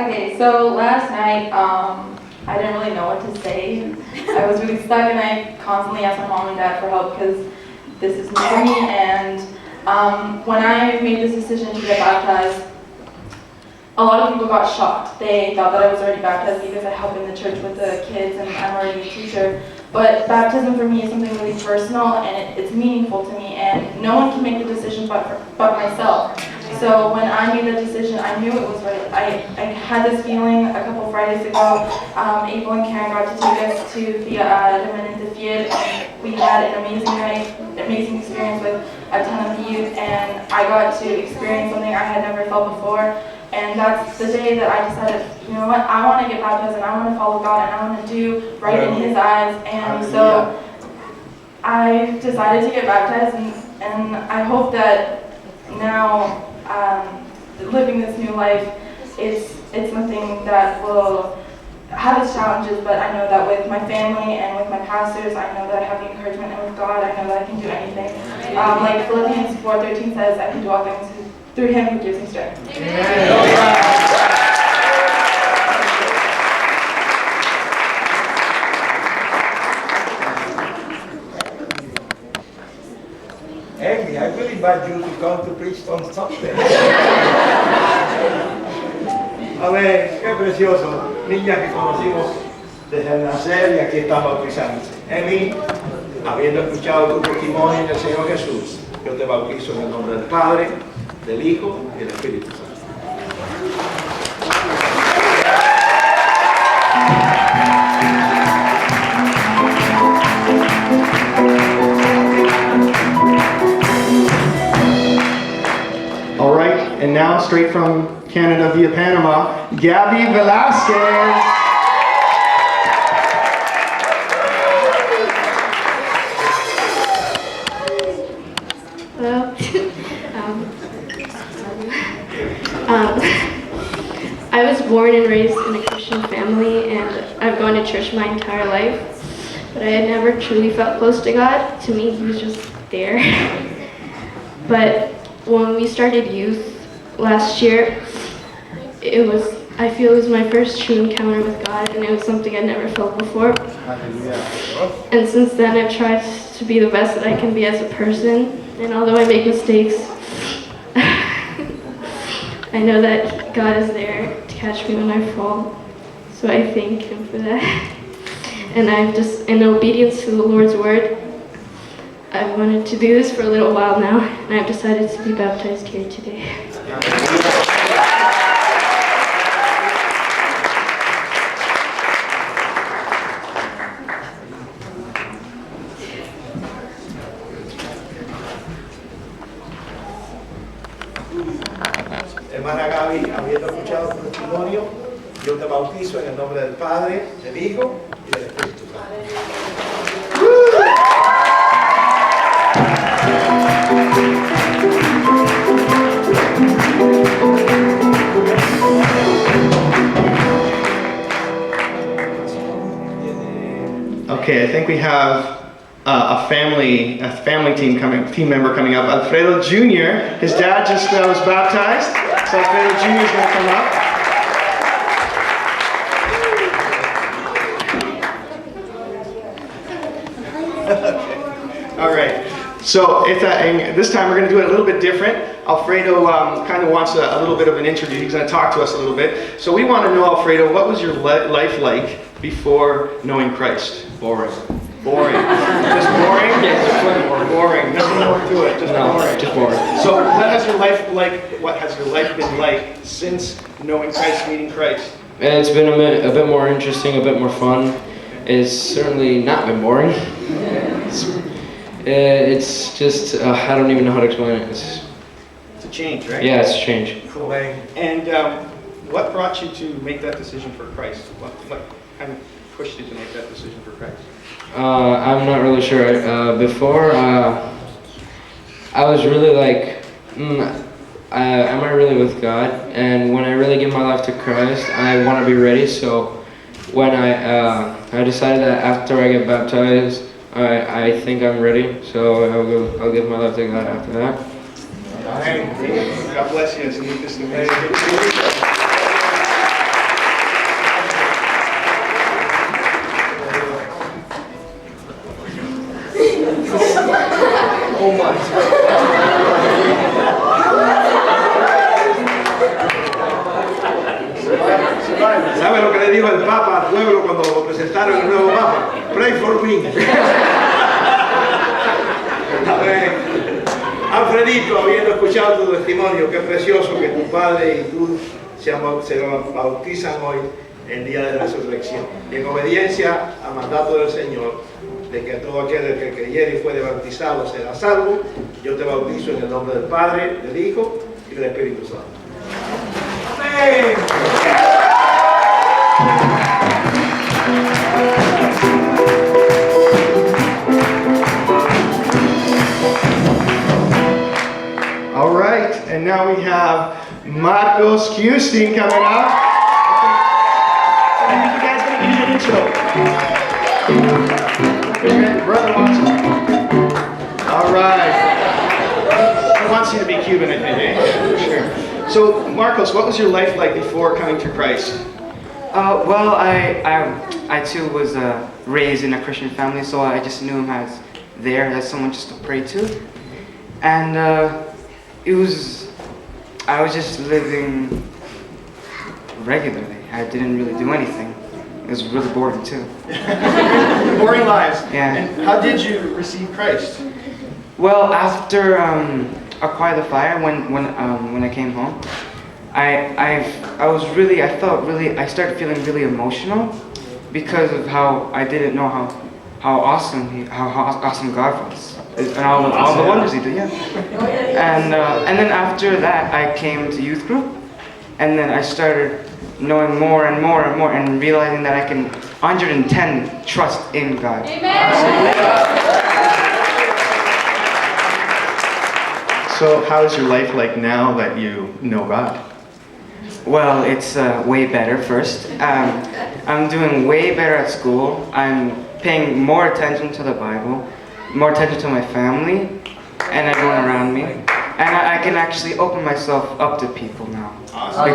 Okay, so last night, I didn't really know what to say. I was really stuck and I constantly asked my mom and dad for help because this is new for me. And when I made this decision to get baptized, a lot of people got shocked. They thought that I was already baptized because I help in the church with the kids and I'm already a teacher. But baptism for me is something really personal and it's meaningful to me, and no one can make the decision but myself. So when I made the decision, I knew it was right. I had this feeling a couple Fridays ago. April and Karen got to take us to the Dominante Field, and we had an amazing night, amazing experience with a ton of youth, and I got to experience something I had never felt before. And that's the day that I decided, you know what, I want to get baptized and I want to follow God and I want to do right in His eyes. And so I decided to get baptized, and I hope that now living this new life, it's something that will have its challenges, but I know that with my family and with my pastors, I know that I have the encouragement, and with God, I know that I can do anything. Like Philippians 4:13 says, I can do all things through Him who gives me strength. Amy, I will invite you to come to preach on Sunday. Amén, qué precioso. Niñas que conocimos desde el nacer y aquí están bautizándose. Amy, habiendo escuchado tu testimonio del Señor Jesús, yo te bautizo en el nombre del Padre, del Hijo y del Espíritu Santo. All right, and now straight from Canada via Panama, Gaby Velasquez. Hello. I was born and raised in a Christian family, and I've gone to church my entire life, but I had never truly felt close to God. To me, He was just there. But when we started youth last year, I feel it was my first true encounter with God, and it was something I'd never felt before. And since then, I've tried to be the best that I can be as a person, and although I make mistakes, I know that God is there to catch me when I fall. So I thank Him for that. And I've just, in obedience to the Lord's word, I've wanted to do this for a little while now, and I've decided to be baptized here today. Hermana Gaby, habiendo escuchado tu testimonio, yo te bautizo en el nombre del Padre, del Hijo y del Espíritu Santo. Okay, I think we have a family team member coming up. Alfredo Jr. His dad just was baptized, so Alfredo Jr. is going to come up. All right. So this time we're going to do it a little bit different. Alfredo kind of wants a little bit of an interview. He's going to talk to us a little bit. So we want to know, Alfredo, what was your life like before knowing Christ? Boring. Boring. Just boring? Yeah, just plain boring. Boring. Nothing more to it. Just boring. Just boring. So what has your life been like since knowing Christ, meeting Christ? It's been a bit more interesting, a bit more fun. It's certainly not been boring. It's just, I don't even know how to explain it. It's a change, right? Yeah, it's a change. Cool. And what brought you to make that decision for Christ? What kind of pushed you to make that decision for Christ? I'm not really sure. Before, I was really like, am I really with God? And when I really give my life to Christ, I want to be ready. So when I decided that after I get baptized, I think I'm ready. So I'll give my life to God after that. God bless you. It's amazing. el Papa al pueblo cuando lo presentaron el nuevo Papa. Pray for me. Amén. Alfredito, habiendo escuchado tu testimonio, qué precioso que tu padre y tú se bautizan hoy en día de resurrección. Y en obediencia al mandato del Señor, de que todo aquel que creyere y fuere bautizado será salvo, yo te bautizo en el nombre del Padre, del Hijo y del Espíritu Santo. Amén. All right, and now we have Marcos Khiustin coming up. I think you guys gonna give me an intro. Okay, brother wants it. All right. He wants you to be Cuban, I think. Eh? Sure. So, Marcos, what was your life like before coming to Christ? Well, I too was raised in a Christian family, so I just knew him as someone just to pray to, and I was just living regularly. I didn't really do anything. It was really boring too. Boring lives. Yeah. And how did you receive Christ? Well, after Acquire the Fire, when I came home, I started feeling really emotional because of how I didn't know how awesome God was and all the wonders He did. Yeah. And then after that, I came to youth group, and then I started knowing more and more and more, and realizing that I can 110 trust in God. So how is your life like now that you know God? Well, it's way better first. I'm doing way better at school. I'm paying more attention to the Bible, more attention to my family and everyone around me. And I can actually open myself up to people now. Awesome.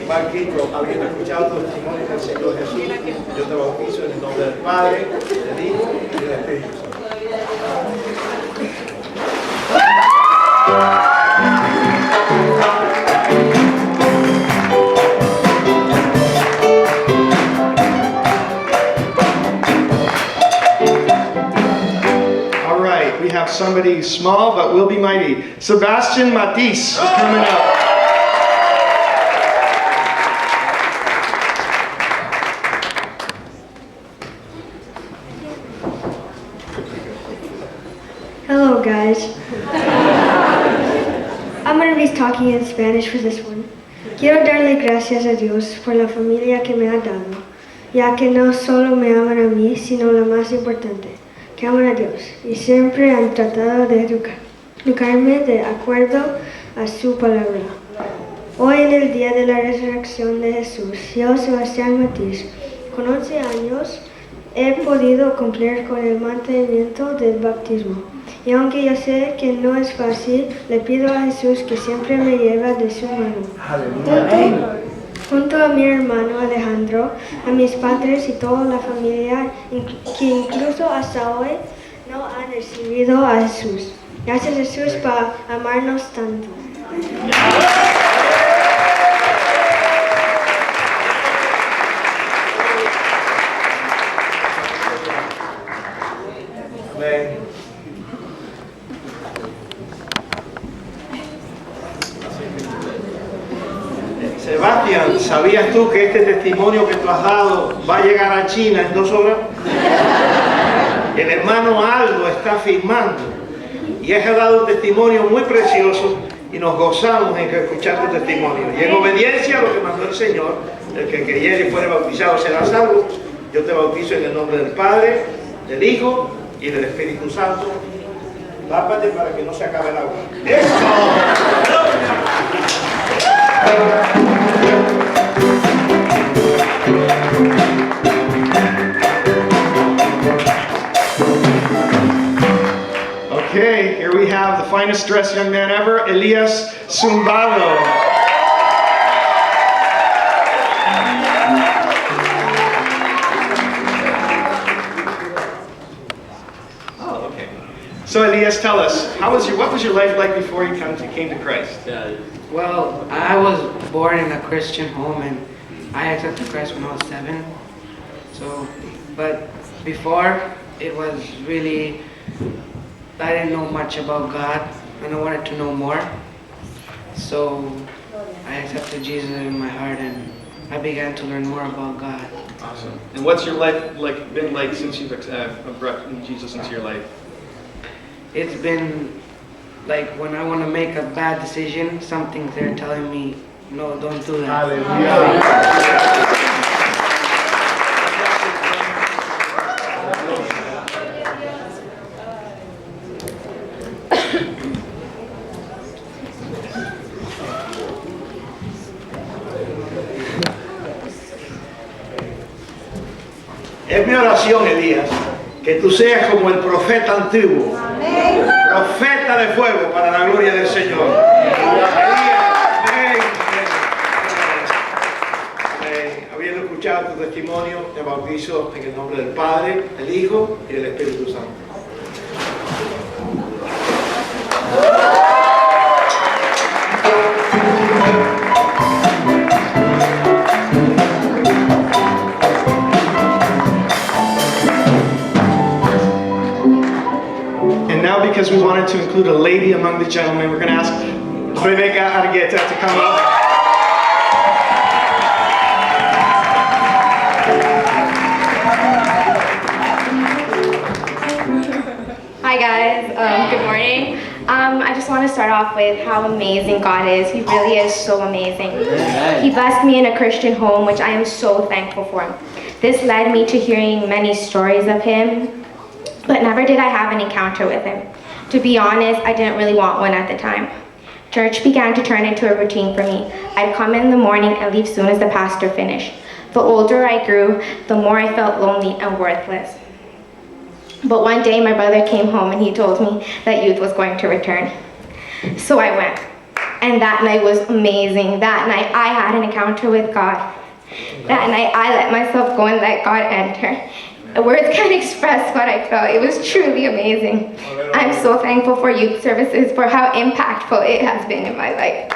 Marquito, habiendo escuchado tu testimonio del Señor Jesús, yo te bautizo en el nombre del Padre, del Hijo y del Espíritu Santo. All right, we have somebody small but will be mighty. Sebastian Matisse is coming up. Hello guys. I'm going to be talking in Spanish for this one. Quiero darle gracias a Dios por la familia que me ha dado, ya que no solo me aman a mí, sino lo más importante, que aman a Dios, y siempre han tratado de educarme de acuerdo a su palabra. Hoy en el día de la resurrección de Jesús, yo, Sebastián Matisse, con 11 años, he podido cumplir con el mantenimiento del bautismo. Y aunque yo sé que no es fácil, le pido a Jesús que siempre me lleve de su mano. Junto a mi hermano Alejandro, a mis padres y toda la familia, que incluso hasta hoy no han recibido a Jesús. Gracias Jesús por amarnos tanto. Amén. Sebastián, ¿sabías tú que este testimonio que tú has dado va a llegar a China en 2 horas? El hermano Aldo está firmando y has dado un testimonio muy precioso y nos gozamos en escuchar tu testimonio. Y en obediencia a lo que mandó el Señor, el que creyere y fuere bautizado será salvo. Yo te bautizo en el nombre del Padre, del Hijo y del Espíritu Santo. Tápate para que no se acabe el agua. ¡Eso! Okay, here we have the finest dressed young man ever, Elias Zumbado. Oh, okay. So Elias, tell us, what was your life like before you came to Christ? Well, I was born in a Christian home and I accepted Christ when I was 7. But before, it was really, I didn't know much about God and I wanted to know more. So I accepted Jesus in my heart and I began to learn more about God. Awesome. And what's your life been like since you've brought Jesus into your life? It's been like when I want to make a bad decision, something's there telling me, no, don't do that. Hallelujah. Es mi oración, Elías, que tú seas como el profeta antiguo, profeta de fuego para la gloria del Señor. Habiendo escuchado tu testimonio, te bautizo en el nombre del Padre, del Hijo y del Espíritu Santo. Because we wanted to include a lady among the gentlemen, we're going to ask Rebecca Argueta to come up. Hi guys, good morning. I just want to start off with how amazing God is. He really is so amazing. He blessed me in a Christian home, which I am so thankful for. This led me to hearing many stories of Him, but never did I have an encounter with Him. To be honest, I didn't really want one at the time. Church began to turn into a routine for me. I'd come in the morning and leave soon as the pastor finished. The older I grew, the more I felt lonely and worthless. But one day my brother came home and he told me that youth was going to return. So I went. And that night was amazing. That night I had an encounter with God. That night I let myself go and let God enter. Words can't express what I felt. It was truly amazing. I'm so thankful for youth services, for how impactful it has been in my life.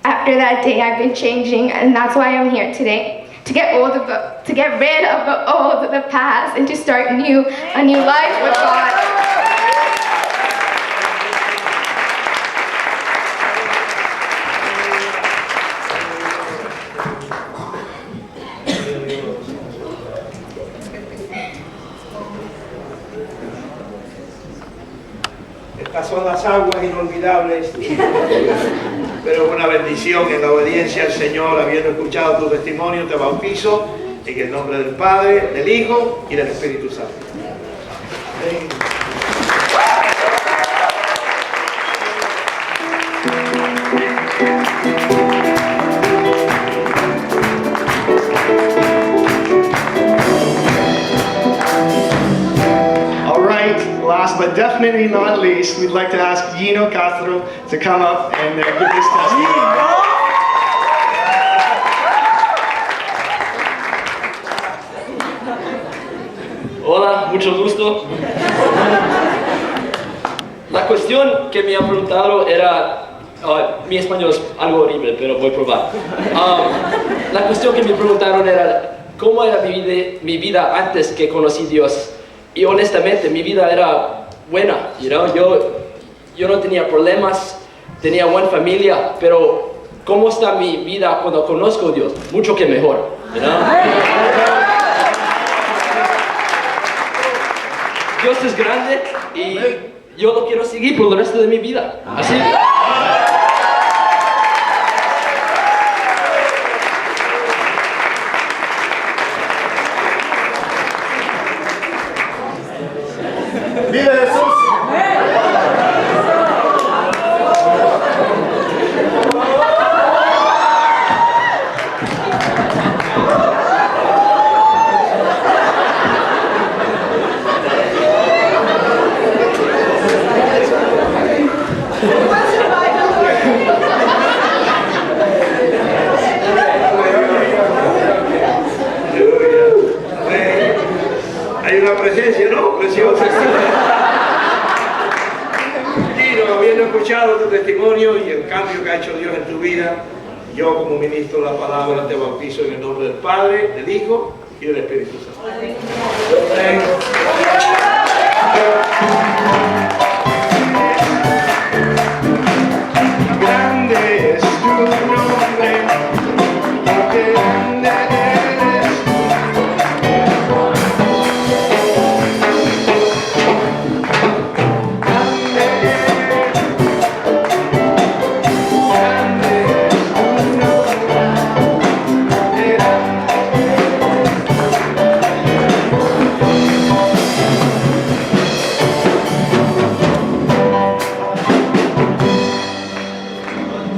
After that day, I've been changing, and that's why I'm here today. To get rid of the old, the past, and to start a new life with God. Estas son las aguas inolvidables, pero es una bendición en la obediencia al Señor. Habiendo escuchado tu testimonio, te bautizo en el nombre del Padre, del Hijo y del Espíritu Santo. Amén. Last but definitely not least, we'd like to ask Gino Castro to come up and give his testimony. Hola, mucho gusto. La cuestión que me han preguntado era, mi español es algo horrible, pero voy a probar. La cuestión que me preguntaron era, ¿cómo era mi vida antes que conocí a Dios? Y honestamente, mi vida era buena, yo no tenía problemas, tenía buena familia, pero ¿cómo está mi vida cuando conozco a Dios? Mucho que mejor, Dios es grande y yo lo quiero seguir por el resto de mi vida, así. ¡Vive Jesús! presencia, ¿no? Preciosa. Tino, habiendo escuchado tu testimonio y el cambio que ha hecho Dios en tu vida, yo como ministro de la palabra te bautizo en el nombre del Padre, del Hijo y del Espíritu Santo.